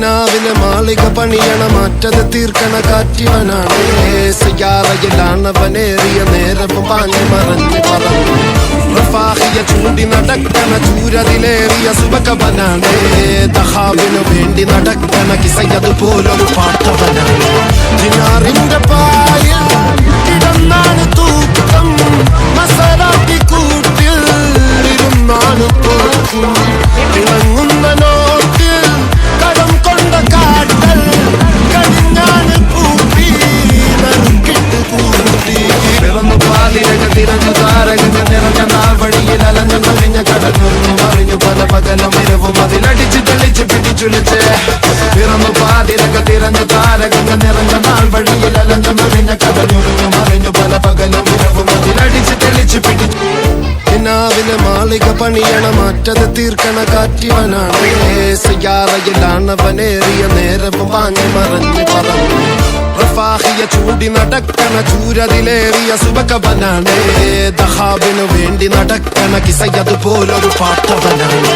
കിനാവിലെ മാളിക പണിയണ മാറ്റത് തീർക്കണ കാറ്റിവനാണ് സയ്യാറയിലാണവനേറിയ നേരവും പാഞ്ഞു മറഞ്ഞു പറന്നു റഫാഹിയ ചൂണ്ടി നടക്കണ ചൂരതിലേറിയ സുബകവനാണ് ദഹാബിനു വേണ്ടി നടക്കണ കിസയതുപോലൊരു പാട്ടവനാണ് കിനാറിന്റെ പായിൽ കിടന്നാണ് തൂക്കം മസറാക്കി കൂട്ടിൽ ഇരുന്നാണ് പോക്കും തിളങ്ങുന്ന നോട്ടിൽ കടം കൊണ്ട കാട്ടൽ കടിഞ്ഞാണ് പൂട്ടി നറുക്കിട്ട് കൂട്ടി പിറന്നു പാതിരക തിരഞ്ഞു താരകങ്ങൾ നിറഞ്ഞ നാവഴിയിൽ അലഞ്ഞു നുഴഞ്ഞ കടന്നു മറിഞ്ഞു പല പകലും ഇരവും അതിലടിച്ച് തെളിച്ച് പിടിച്ചുലിച്ച് പിറന്നു പാതിരക തിരഞ്ഞു താരകങ്ങൾ നിറഞ്ഞ നാൾ വഴിയിൽ അലഞ്ഞു നുഴഞ്ഞ കടഞ്ഞുറിഞ്ഞു മറിഞ്ഞു പല പകലും ഇരവും അതിലടിച്ച് തെളിച്ച് പിടിച്ചു കിനാവിലെ മാളിക പണിയണ മാറ്റത് തീർക്കണ കാറ്റിവനാണ് സയ്യാറയിലാണവനേറിയ നേരവും പാഞ്ഞു മറഞ്ഞു പറന്നു റഫാഹിയ ചൂടി നടക്കണ ചൂരതിലേറിയ സുബകവനാണ് ദഹാബിനു വേണ്ടി നടക്കണ കിസയതുപോലൊരു പാട്ടവനാണ്